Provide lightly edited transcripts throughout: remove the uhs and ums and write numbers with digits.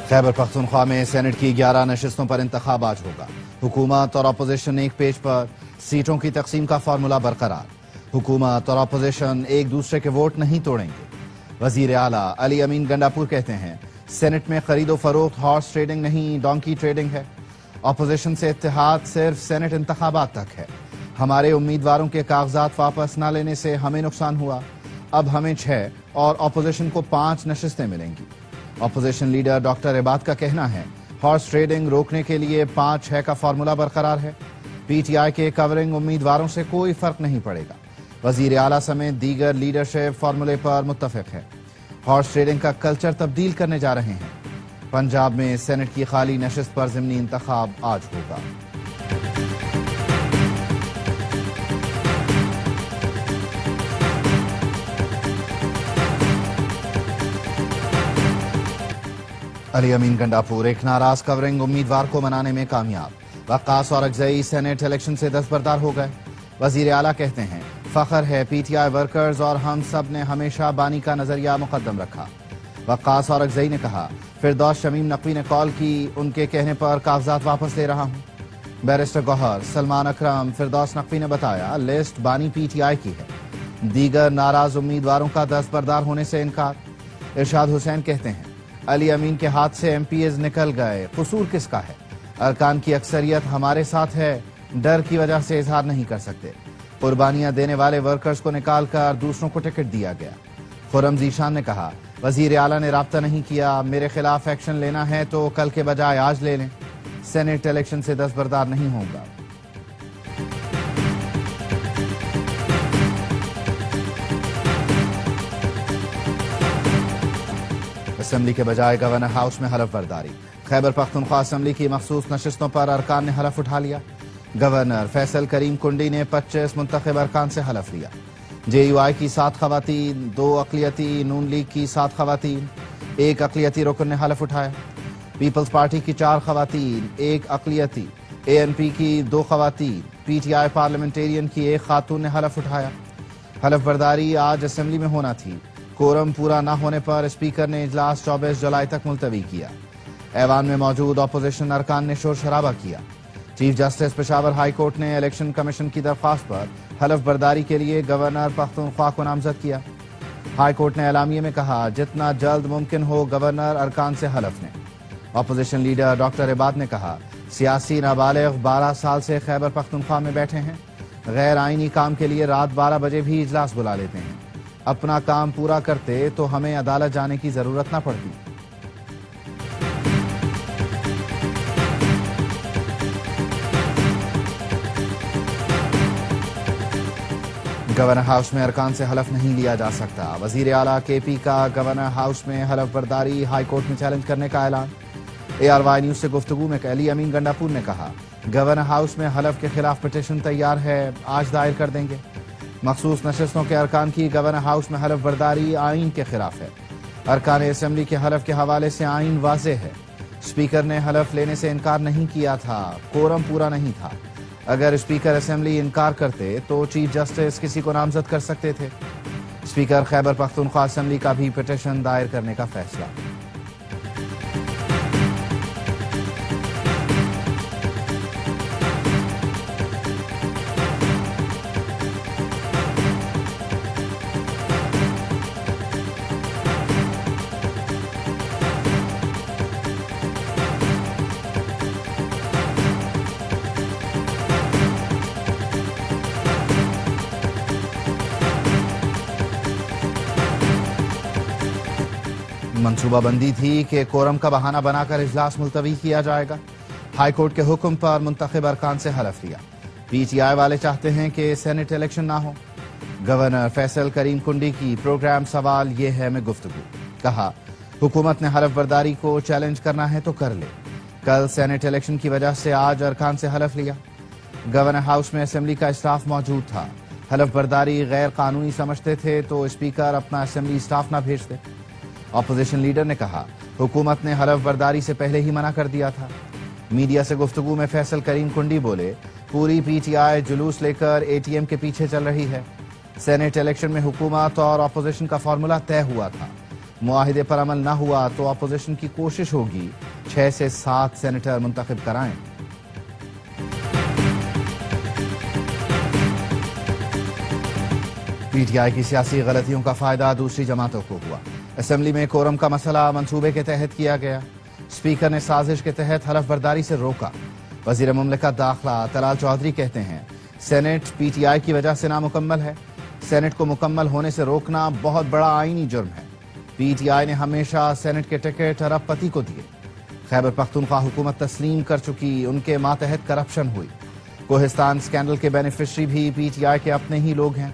خیبر پختونخوا میں سینٹ کی 11 نشستوں پر انتخاب آج ہوگا۔ حکومت اور اپوزیشن ایک پیج پر، سیٹوں کی تقسیم کا فارمولہ برقرار۔ حکومت اور اپوزیشن ایک دوسرے کے ووٹ نہیں توڑیں گے۔ وزیر اعلیٰ علی امین گنڈاپور کہتے ہیں سینٹ میں خرید و فروخت ہارس ٹریڈنگ نہیں، ڈونکی ٹریڈنگ ہے۔ اپوزیشن سے اتحاد صرف سینٹ انتخابات تک ہے۔ ہمارے امیدواروں کے کاغذات واپس نہ لینے سے ہمیں نقصان ہوا، اب ہمیں 6 اور اپوزیشن کو 5 نشستیں ملیں گی۔ اپوزیشن لیڈر ڈاکٹر عباد کا کہنا ہے ہارس ٹریڈنگ روکنے کے لیے 5-6 کا فارمولہ برقرار ہے۔ پی ٹی آئی کے کورنگ امیدواروں سے کوئی فرق نہیں پڑے گا۔ وزیر اعلیٰ سمیت دیگر لیڈرشپ فارمولے پر متفق ہے۔ ہارس ٹریڈنگ کا کلچر تبدیل کرنے جا رہے ہیں۔ پنجاب میں سینٹ کی خالی نشست پر ضمنی انتخاب آج ہوگا۔ علی امین گنڈاپور ایک ناراض کورنگ امیدوار کو منانے میں کامیاب۔ وقاص اور اکزئی سینٹ الیکشن سے دستبردار ہو گئے۔ وزیر اعلیٰ کہتے ہیں فخر ہے پی ٹی آئی ورکرز اور ہم سب نے ہمیشہ بانی کا نظریہ مقدم رکھا۔ وقاص اور اکزئی نے کہا فردوس شمیم نقوی نے کال کی، ان کے کہنے پر کاغذات واپس لے رہا ہوں۔ بیرسٹر گوہر سلمان اکرم فردوس نقوی نے بتایا لسٹ بانی پی ٹی آئی کی ہے۔ دیگر ناراض امیدواروں کا دستبردار ہونے سے انکار۔ ارشاد حسین کہتے ہیں علی امین کے ہاتھ سے ایم پی ایز نکل گئے، قصور کس کا ہے؟ ارکان کی اکثریت ہمارے ساتھ ہے، ڈر کی وجہ سے اظہار نہیں کر سکتے۔ قربانیاں دینے والے ورکرز کو نکال کر دوسروں کو ٹکٹ دیا گیا۔ خرم ذیشان نے کہا وزیر اعلیٰ نے رابطہ نہیں کیا، میرے خلاف ایکشن لینا ہے تو کل کے بجائے آج لے لیں، سینٹ الیکشن سے دستبردار نہیں ہوں گا۔ اسمبلی کے بجائے گورنر ہاؤس میں حلف برداری۔ خیبر پختونخوا اسمبلی کی مخصوص نشستوں پر ارکان نے حلف اٹھا لیا۔ گورنر فیصل کریم کنڈی نے 25 منتخب ارکان سے حلف لیا۔ جے یو آئی کی 7 خواتین، 2 اقلیتی، نون لیگ کی 7 خواتین، 1 اقلیتی رکن نے حلف اٹھایا۔ پیپلز پارٹی کی 4 خواتین، 1 اقلیتی، اے این پی کی 2 خواتین، پی ٹی آئی پارلیمنٹیرین کی 1 خاتون نے حلف اٹھایا۔ حلف برداری آج اسمبلی میں ہونا تھی، کورم پورا نہ ہونے پر اسپیکر نے اجلاس 24 جولائی تک ملتوی کیا۔ ایوان میں موجود اپوزیشن ارکان نے شور شرابہ کیا۔ Chief justice Peshawar high court نے الیکشن کمیشن کی درخواست پر حلف برداری کے لیے گورنر پختونخوا کو نامزد کیا۔ ہائی کورٹ نے اعلامیے میں کہا جتنا جلد ممکن ہو گورنر ارکان سے حلف لیں۔ اپوزیشن لیڈر ڈاکٹر عباد نے کہا سیاسی نابالغ 12 سال سے خیبر پختونخوا میں بیٹھے ہیں، غیر آئینی کام کے لیے رات 12 بجے بھی اجلاس بلا لیتے ہیں۔ اپنا کام پورا کرتے تو ہمیں عدالت جانے کی ضرورت نہ پڑتی۔ گورنر ہاؤس میں ارکان سے حلف نہیں لیا جا سکتا۔ وزیر اعلیٰ کے پی کا گورنر ہاؤس میں حلف برداری ہائی کورٹ میں چیلنج کرنے کا اعلان۔ اے آر وائی نیوز سے گفتگو میں علی امین گنڈاپور نے کہا گورنر ہاؤس میں حلف کے خلاف پٹیشن تیار ہے، آج دائر کر دیں گے۔ مخصوص نشستوں کے ارکان کی گورنر ہاؤس میں حلف برداری آئین کے خلاف ہے۔ ارکان اسمبلی کے حلف کے حوالے سے آئین واضح ہے۔ اسپیکر نے حلف لینے سے انکار نہیں کیا تھا، کورم پورا نہیں تھا۔ اگر اسپیکر اسمبلی انکار کرتے تو چیف جسٹس کسی کو نامزد کر سکتے تھے۔ اسپیکر خیبر پختونخوا اسمبلی کا بھی پٹیشن دائر کرنے کا فیصلہ۔ منصوبہ بندی تھی کہ کورم کا بہانہ بنا کر اجلاس ملتوی کیا جائے گا۔ ہائی کورٹ کے حکم پر منتخب ارکان سے حلف لیا۔ پی ٹی آئی والے چاہتے ہیں کہ سینٹ الیکشن نہ ہو۔ گورنر فیصل کریم کنڈی کی پروگرام سوال یہ ہے میں گفتگو۔ کہا حکومت نے حلف برداری کو چیلنج کرنا ہے تو کر لے۔ کل سینٹ الیکشن کی وجہ سے آج ارکان سے حلف لیا۔ گورنر ہاؤس میں اسمبلی کا اسٹاف موجود تھا۔ حلف برداری غیر قانونی سمجھتے تھے تو اسپیکر اپنا اسمبلی اسٹاف نہ بھیجتے۔ اپوزیشن لیڈر نے کہا حکومت نے حلف برداری سے پہلے ہی منع کر دیا تھا۔ میڈیا سے گفتگو میں فیصل کریم کنڈی بولے پوری پی ٹی آئی جلوس لے کر اے ٹی ایم کے پیچھے چل رہی ہے۔ سینٹ الیکشن میں حکومت اور اپوزیشن کا فارمولہ طے ہوا تھا۔ معاہدے پر عمل نہ ہوا تو اپوزیشن کی کوشش ہوگی 6 سے 7 سینیٹر منتخب کرائیں۔ پی ٹی آئی کی سیاسی غلطیوں کا فائدہ دوسری جماعتوں کو ہوا۔ اسمبلی میں کورم کا مسئلہ منصوبے کے تحت کیا گیا۔ اسپیکر نے سازش کے تحت حلف برداری سے روکا۔ وزیر مملکت داخلہ طلال چودھری کہتے ہیں سینٹ پی ٹی آئی کی وجہ سے نامکمل ہے۔ سینٹ کو مکمل ہونے سے روکنا بہت بڑا آئینی جرم ہے۔ پی ٹی آئی نے ہمیشہ سینٹ کے ٹکٹ ارب پتی کو دیے۔ خیبر پختونخوا حکومت تسلیم کر چکی، ان کے ماتحت کرپشن ہوئی۔ کوہستان سکینڈل کے بینیفیشری بھی پی ٹی آئی کے اپنے ہی لوگ ہیں۔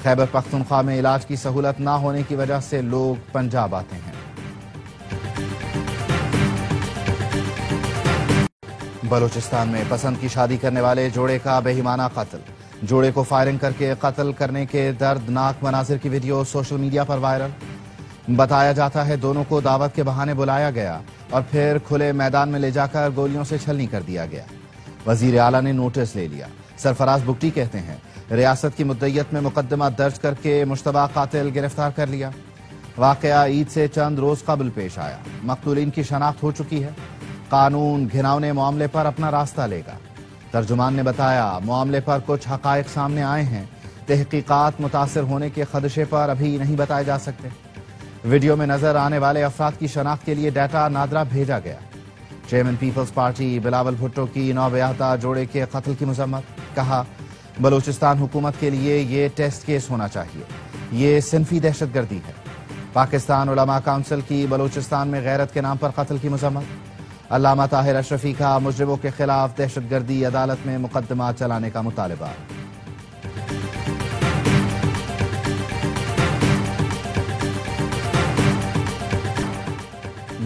خیبر پختونخوا میں علاج کی سہولت نہ ہونے کی وجہ سے لوگ پنجاب آتے ہیں۔ بلوچستان میں پسند کی شادی کرنے والے جوڑے کا بےایمانہ قتل۔ جوڑے کو فائرنگ کر کے قتل کرنے کے دردناک مناظر کی ویڈیو سوشل میڈیا پر وائرل۔ بتایا جاتا ہے دونوں کو دعوت کے بہانے بلایا گیا اور پھر کھلے میدان میں لے جا کر گولیوں سے چھلنی کر دیا گیا۔ وزیر اعلیٰ نے نوٹس لے لیا۔ سرفراز بگٹی کہتے ہیں ریاست کی مدعیت میں مقدمہ درج کر کے مشتبہ قاتل گرفتار کر لیا۔ واقعہ عید سے چند روز قبل پیش آیا۔ مقتولین کی شناخت ہو چکی ہے۔ قانون گھناؤنے معاملے پر اپنا راستہ لے گا۔ ترجمان نے بتایا معاملے پر کچھ حقائق سامنے آئے ہیں۔ تحقیقات متاثر ہونے کے خدشے پر ابھی نہیں بتائے جا سکتے۔ ویڈیو میں نظر آنے والے افراد کی شناخت کے لیے ڈیٹا نادرا بھیجا گیا۔ چیئرمین پیپلز پارٹی بلاول بھٹو کی نوبیاہتا جوڑے کے قتل کی مذمت۔ کہا بلوچستان حکومت کے لیے یہ ٹیسٹ کیس ہونا چاہیے۔ یہ صنفی دہشت گردی ہے۔ پاکستان علماء کونسل کی بلوچستان میں غیرت کے نام پر قتل کی مذمت۔ علامہ طاہر اشرفی کا مجرموں کے خلاف دہشت گردی عدالت میں مقدمہ چلانے کا مطالبہ۔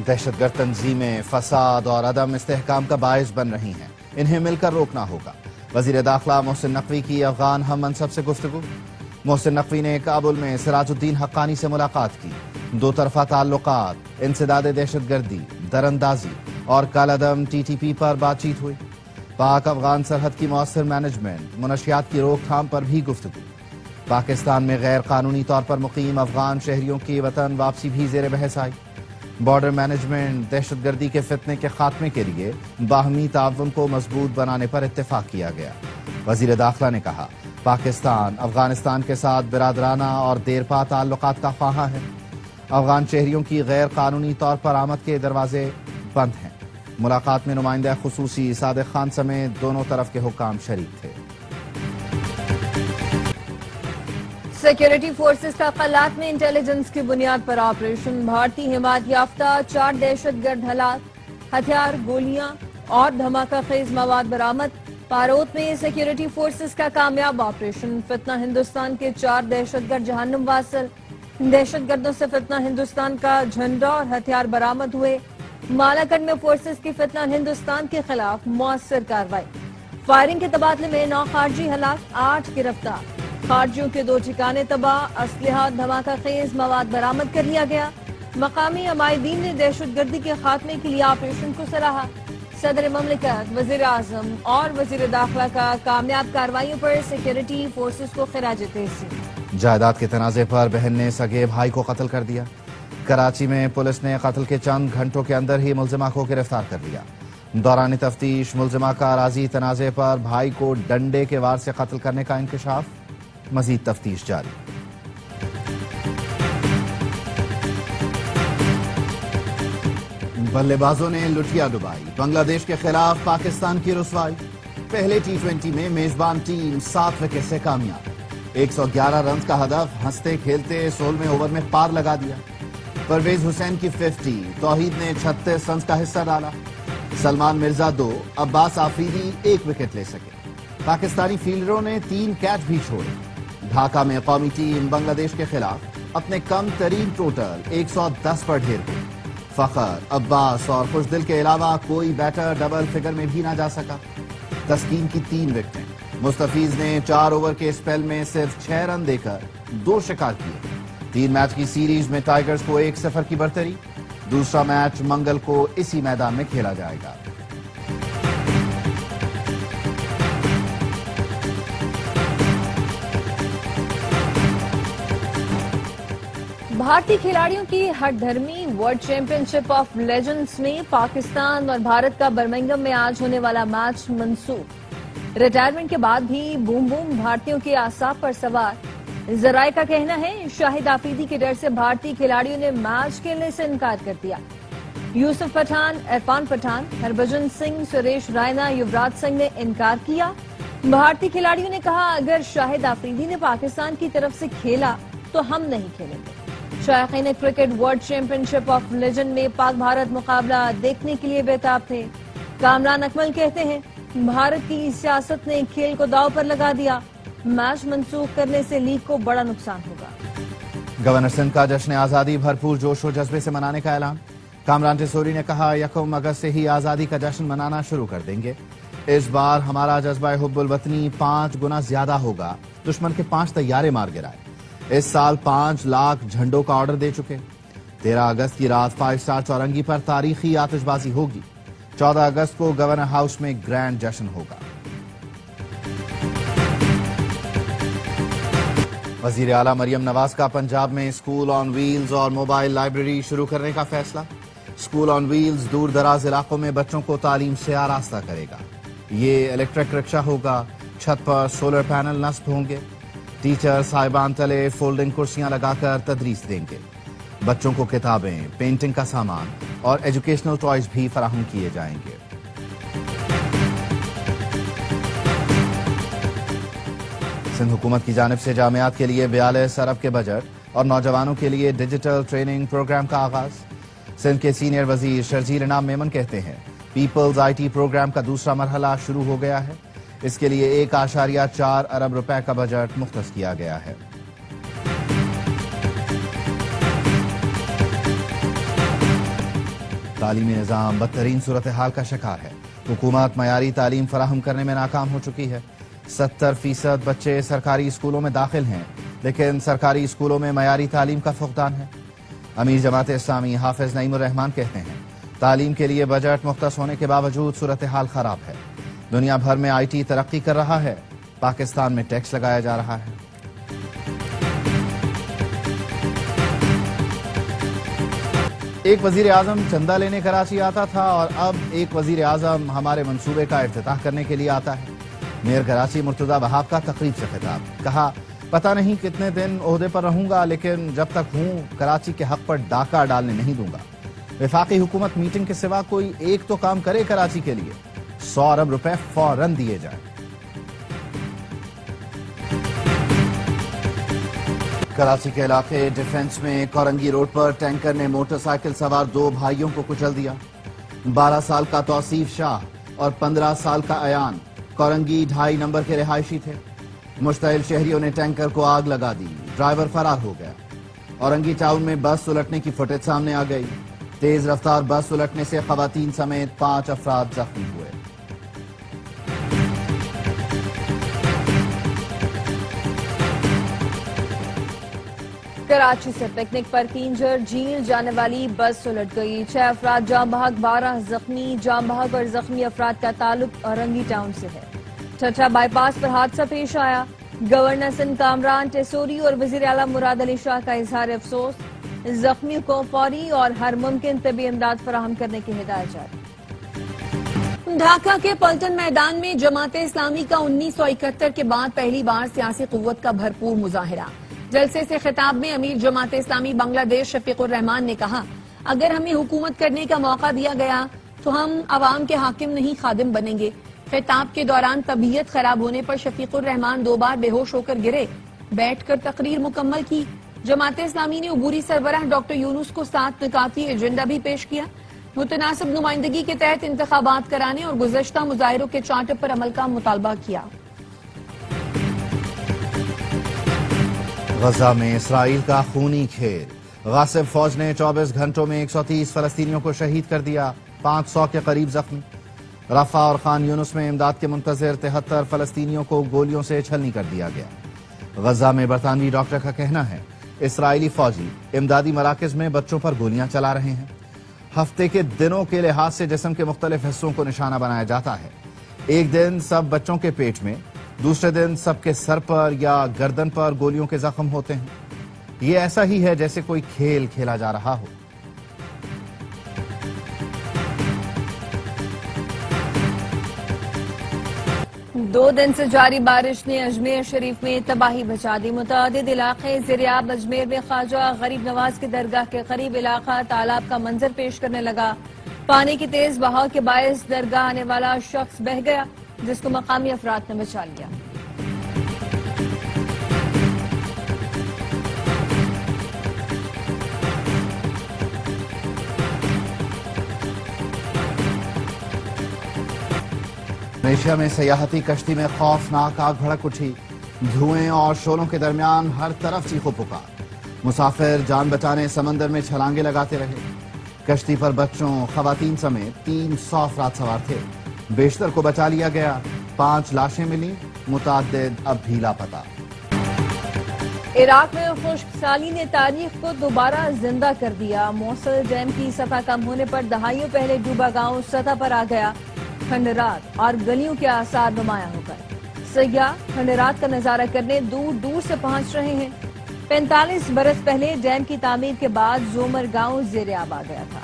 دہشت گرد تنظیمیں فساد اور عدم استحکام کا باعث بن رہی ہیں، انہیں مل کر روکنا ہوگا۔ وزیر داخلہ محسن نقوی کی افغان ہم منصب سے گفتگو۔ محسن نقوی نے کابل میں سراج الدین حقانی سے ملاقات کی۔ دو طرفہ تعلقات، انسداد دہشت گردی، دراندازی اور کالعدم ٹی ٹی پی پر بات چیت ہوئی۔ پاک افغان سرحد کی مؤثر مینجمنٹ، منشیات کی روک تھام پر بھی گفتگو۔ پاکستان میں غیر قانونی طور پر مقیم افغان شہریوں کی وطن واپسی بھی زیر بحث آئی۔ بارڈر مینجمنٹ، دہشت گردی کے فتنے کے خاتمے کے لیے باہمی تعاون کو مضبوط بنانے پر اتفاق کیا گیا۔ وزیر داخلہ نے کہا پاکستان افغانستان کے ساتھ برادرانہ اور دیرپا تعلقات کا خواہاں ہے۔ افغان شہریوں کی غیر قانونی طور پر آمد کے دروازے بند ہیں۔ ملاقات میں نمائندہ خصوصی صادق خان سمیت دونوں طرف کے حکام شریک تھے۔ سیکیورٹی فورسز کا قلات میں انٹیلیجنس کی بنیاد پر آپریشن۔ بھارتی حمایت یافتہ 4 دہشت گرد ہلاک، ہتھیار، گولیاں اور دھماکہ خیز مواد برآمد۔ پاروت میں سیکیورٹی فورسز کا کامیاب آپریشن، فتنہ ہندوستان کے 4 دہشت گرد جہنم واصل۔ دہشت گردوں سے فتنہ ہندوستان کا جھنڈا اور ہتھیار برآمد ہوئے۔ مالاکنڈ میں فورسز کی فتنہ ہندوستان کے خلاف مؤثر کارروائی۔ فائرنگ کے تبادلے میں 9 خارجی ہلاک، 8 گرفتار۔ خارجیوں کے 2 ٹھکانے تباہ، اسلحہ دھماکہ خیز مواد برآمد کر لیا گیا۔ مقامی عمائدین نے دہشت گردی کے خاتمے کے لیے آپریشن کو سراہا۔ صدر مملکت، وزیر اعظم اور وزیر داخلہ کا کامیاب کارروائیوں پر سیکیورٹی فورسز کو خراج تحسین۔ جائیداد کے تنازع پر بہن نے سگے بھائی کو قتل کر دیا۔ کراچی میں پولیس نے قتل کے چند گھنٹوں کے اندر ہی ملزمہ کو گرفتار کر لیا۔ دوران تفتیش ملزمہ کا اراضی تنازع پر بھائی کو ڈنڈے کے وار سے قتل کرنے کا انکشاف۔ مزید تفتیش جاری۔ بلے بازوں نے لٹیا ڈبائی، بنگلہ دیش کے خلاف پاکستان کی رسوائی۔ پہلے ٹی20 میں میزبان ٹیم 7 وکٹ سے کامیاب۔ 111 رنز کا ہدف ہنستے کھیلتے 16ویں اوور میں پار لگا دیا۔ پرویز حسین کی 50، توحید نے 36 رنز کا حصہ ڈالا۔ سلمان مرزا 2، عباس آفریدی 1 وکٹ لے سکے۔ پاکستانی فیلڈروں نے 3 کیچ بھی چھوڑے۔ ڈھاکہ میں قومی ٹیم بنگلہ دیش کے خلاف اپنے کم ترین ٹوٹل 110 پر ڈھیر ہوئی۔ فخر، عباس اور خوش دل کے علاوہ کوئی بیٹر ڈبل فگر میں بھی نہ جا سکا۔ تسکین کی 3 وکٹیں۔ مستفیض نے 4 اوور کے اسپیل میں صرف 6 رن دے کر 2 شکار کیے۔ 3 میچ کی سیریز میں ٹائیگرز کو 1-0 کی برتری۔ دوسرا میچ منگل کو اسی میدان میں کھیلا جائے گا۔ بھارتی کھلاڑیوں کی ہٹ دھرمی world championship of legends میں پاکستان اور بھارت کا برمنگھم میں آج ہونے والا میچ منسوخ۔ ریٹائرمنٹ کے بعد بھی بوم بوم بھارتیوں کے اعصاب پر سوار۔ ذرائع کا کہنا ہے شاہد آفریدی کے ڈر سے بھارتی کھلاڑیوں نے میچ کھیلنے سے انکار کر دیا۔ یوسف پٹھان، عرفان پٹھان، ہربھجن سنگھ، سریش رائنا، یوراج سنگھ نے انکار کیا۔ بھارتی کھلاڑیوں نے کہا اگر شاہد آفریدی نے پاکستان کی طرف سے کھیلا تو ہم نہیں کھیلیں گے۔ شائقین cricket world championship of legend میں پاک بھارت مقابلہ دیکھنے کے لیے بےتاب تھے۔ کامران اکمل کہتے ہیں بھارت کی سیاست نے کھیل کو داؤ پر لگا دیا، میچ منسوخ کرنے سے لیگ کو بڑا نقصان ہوگا۔ گورنر سندھ کا جشن آزادی بھرپور جوش و جذبے سے منانے کا اعلان۔ کامران ٹیسوری نے کہا 1 اگست سے ہی آزادی کا جشن منانا شروع کر دیں گے۔ اس بار ہمارا جذبہ حب الوطنی 5 گنا زیادہ ہوگا۔ دشمن کے 5 طیارے مار گرائے۔ اس سال 5 لاکھ جھنڈوں کا آرڈر دے چکے۔ 13 اگست کی رات 5 اسٹار چورنگی پر تاریخی آتش بازی ہوگی۔ 14 اگست کو گورنر ہاؤس میں گرینڈ جشن ہوگا۔ وزیر اعلیٰ مریم نواز کا پنجاب میں اسکول آن ویلز اور موبائل لائبریری شروع کرنے کا فیصلہ۔ اسکول آن ویلز دور دراز علاقوں میں بچوں کو تعلیم سے آراستہ کرے گا۔ یہ الیکٹرک رکشہ ہوگا، چھت پر سولر پینل نصب ہوں گے۔ ٹیچر صاحبان تلے فولڈنگ کرسیاں لگا کر تدریس دیں گے۔ بچوں کو کتابیں، پینٹنگ کا سامان اور ایجوکیشنل ٹوائز بھی فراہم کیے جائیں گے۔ سندھ حکومت کی جانب سے جامعات کے لیے 42 ارب کے بجٹ اور نوجوانوں کے لیے ڈیجیٹل ٹریننگ پروگرام کا آغاز۔ سندھ کے سینئر وزیر شرجیل انعام میمن کہتے ہیں پیپلز آئی ٹی پروگرام کا دوسرا مرحلہ شروع ہو گیا ہے۔ اس کے لیے 1.4 ارب روپے کا بجٹ مختص کیا گیا ہے۔ تعلیمی نظام بدترین صورتحال کا شکار ہے۔ حکومت معیاری تعلیم فراہم کرنے میں ناکام ہو چکی ہے۔ 70% بچے سرکاری اسکولوں میں داخل ہیں، لیکن سرکاری اسکولوں میں معیاری تعلیم کا فقدان ہے۔ امیر جماعت اسلامی حافظ نعیم الرحمان کہتے ہیں تعلیم کے لیے بجٹ مختص ہونے کے باوجود صورتحال خراب ہے۔ دنیا بھر میں آئی ٹی ترقی کر رہا ہے، پاکستان میں ٹیکس لگایا جا رہا ہے۔ ایک وزیر اعظم چندہ لینے کراچی آتا تھا اور اب ایک وزیر اعظم ہمارے منصوبے کا افتتاح کرنے کے لیے آتا ہے۔ میئر کراچی مرتضی وہاب کا تقریب سے خطاب، کہا پتہ نہیں کتنے دن عہدے پر رہوں گا، لیکن جب تک ہوں کراچی کے حق پر ڈاکہ ڈالنے نہیں دوں گا۔ وفاقی حکومت میٹنگ کے سوا کوئی ایک تو کام کرے کراچی کے لیے۔ 100 ارب روپے فوراً دیے جائیں۔ کراچی کے علاقے ڈیفنس میں کورنگی روڈ پر ٹینکر نے موٹر سائیکل سوار 2 بھائیوں کو کچل دیا۔ 12 سال کا توصیف شاہ اور 15 سال کا ایان کورنگی 2.5 نمبر کے رہائشی تھے۔ مشتعل شہریوں نے ٹینکر کو آگ لگا دی، ڈرائیور فرار ہو گیا۔ اورنگی ٹاؤن میں بس الٹنے کی فوٹیج سامنے آ گئی۔ تیز رفتار بس الٹنے سے خواتین سمیت 5 افراد زخمی ہوئے۔ کراچی سے پکنک پر کینجر جھیل جانے والی بس الٹ گئی، 6 افراد جاں بحق، 12 زخمی۔ جاں بحق اور زخمی افراد کا تعلق اورنگی ٹاؤن سے ہے۔ ٹھٹھہ بائی پاس پر حادثہ پیش آیا۔ گورنر سندھ کامران ٹیسوری اور وزیر اعلیٰ مراد علی شاہ کا اظہار افسوس، زخمیوں کو فوری اور ہر ممکن طبی امداد فراہم کرنے کی ہدایت جاری۔ ڈھاکہ کے پلٹن میدان میں جماعت اسلامی کا 1971 کے بعد پہلی بار سیاسی قوت کا بھرپور مظاہرہ۔ جلسے سے خطاب میں امیر جماعت اسلامی بنگلہ دیش شفیق الرحمان نے کہا اگر ہمیں حکومت کرنے کا موقع دیا گیا تو ہم عوام کے حاکم نہیں خادم بنیں گے۔ خطاب کے دوران طبیعت خراب ہونے پر شفیق الرحمان 2 بار بے ہوش ہو کر گرے، بیٹھ کر تقریر مکمل کی۔ جماعت اسلامی نے عبوری سربراہ ڈاکٹر یونس کو 7 نکاتی ایجنڈا بھی پیش کیا۔ متناسب نمائندگی کے تحت انتخابات کرانے اور گزشتہ مظاہروں کے چارٹر پر عمل کا مطالبہ کیا۔ غزہ میں اسرائیل کا خونی کھیل، غاصب فوج نے 24 گھنٹوں میں 130 فلسطینیوں کو شہید کر دیا، 500 کے قریب زخمی۔ رفح اور خان یونس میں امداد کے منتظر 73 فلسطینیوں کو گولیوں سے چھلنی کر دیا گیا۔ غزہ میں برطانوی ڈاکٹر کا کہنا ہے اسرائیلی فوجی امدادی مراکز میں بچوں پر گولیاں چلا رہے ہیں۔ ہفتے کے دنوں کے لحاظ سے جسم کے مختلف حصوں کو نشانہ بنایا جاتا ہے۔ ایک دن سب بچوں کے پیٹ میں، دوسرے دن سب کے سر پر یا گردن پر گولیوں کے زخم ہوتے ہیں۔ یہ ایسا ہی ہے جیسے کوئی کھیل کھیلا جا رہا ہو۔ دو دن سے جاری بارش نے اجمیر شریف میں تباہی مچا دی۔ متعدد علاقے زیریاب اجمیر میں خواجہ غریب نواز کی درگاہ کے قریب علاقہ تالاب کا منظر پیش کرنے لگا۔ پانی کی تیز بہاؤ کے باعث درگاہ آنے والا شخص بہہ گیا، جس کو مقامی افراد نے بچا لیا۔ ملیشیا میں سیاحتی کشتی میں خوفناک آگ بھڑک اٹھی۔ دھوئیں اور شعلوں کے درمیان ہر طرف چیخو پکار۔ مسافر جان بچانے سمندر میں چھلانگیں لگاتے رہے۔ کشتی پر بچوں، خواتین سمیت 300 افراد سوار تھے۔ بیشتر کو بچا لیا گیا۔ 5 لاشیں ملیں، متعدد اب بھی لاپتہ۔ عراق میں خشک سالی نے تاریخ کو دوبارہ زندہ کر دیا۔ موصل ڈیم کی سطح کم ہونے پر دہائیوں پہلے ڈوبا گاؤں سطح پر آ گیا۔ کھنڈرات اور گلیوں کے آثار نمایاں ہو گئے۔ سیاح کھنڈرات کا نظارہ کرنے دور دور سے پہنچ رہے ہیں۔ 45 برس پہلے ڈیم کی تعمیر کے بعد زومر گاؤں زیر آب آ گیا تھا۔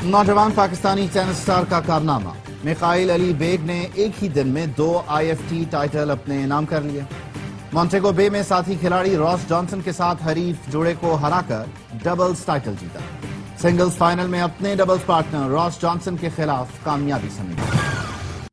نوجوان پاکستانی ٹینس اسٹار کا کارنامہ۔ میخائیل علی بیگ نے ایک ہی دن میں 2 IFT ٹائٹل اپنے نام کر لیے۔ مونٹیگو بے میں ساتھی کھلاڑی راس جانسن کے ساتھ حریف جوڑے کو ہرا کر ڈبلز ٹائٹل جیتا۔ سنگلز فائنل میں اپنے ڈبلز پارٹنر راس جانسن کے خلاف کامیابی سمیٹی۔